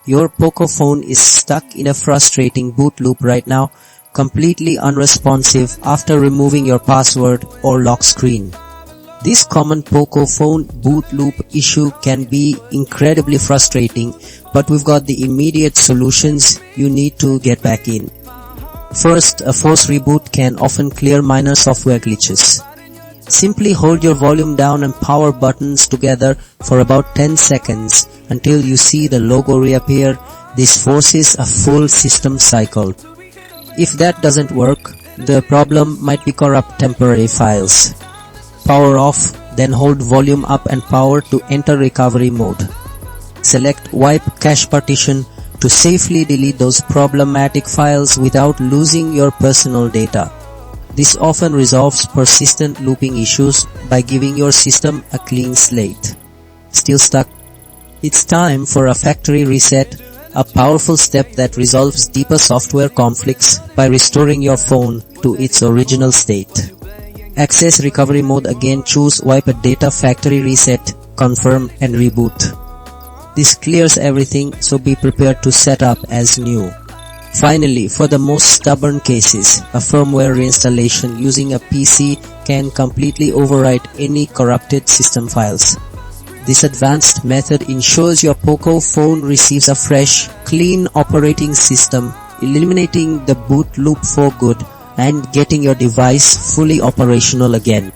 Your Poco phone is stuck in a frustrating boot loop right now, completely unresponsive after removing your password or lock screen. This common Poco phone boot loop issue can be incredibly frustrating, but we've got the immediate solutions you need to get back in. First, a force reboot can often clear minor software glitches. Simply hold your volume down and power buttons together for about 10 seconds until you see the logo reappear. This forces a full system cycle. If that doesn't work, the problem might be corrupt temporary files. Power off, then hold volume up and power to enter recovery mode. Select Wipe Cache Partition to safely delete those problematic files without losing your personal data. This often resolves persistent looping issues by giving your system a clean slate. Still stuck? It's time for a factory reset, a powerful step that resolves deeper software conflicts by restoring your phone to its original state. Access recovery mode again, choose Wipe a Data Factory Reset, Confirm and Reboot. This clears everything, so be prepared to set up as new. Finally, for the most stubborn cases, a firmware reinstallation using a PC can completely overwrite any corrupted system files. This advanced method ensures your Poco phone receives a fresh, clean operating system, eliminating the boot loop for good and getting your device fully operational again.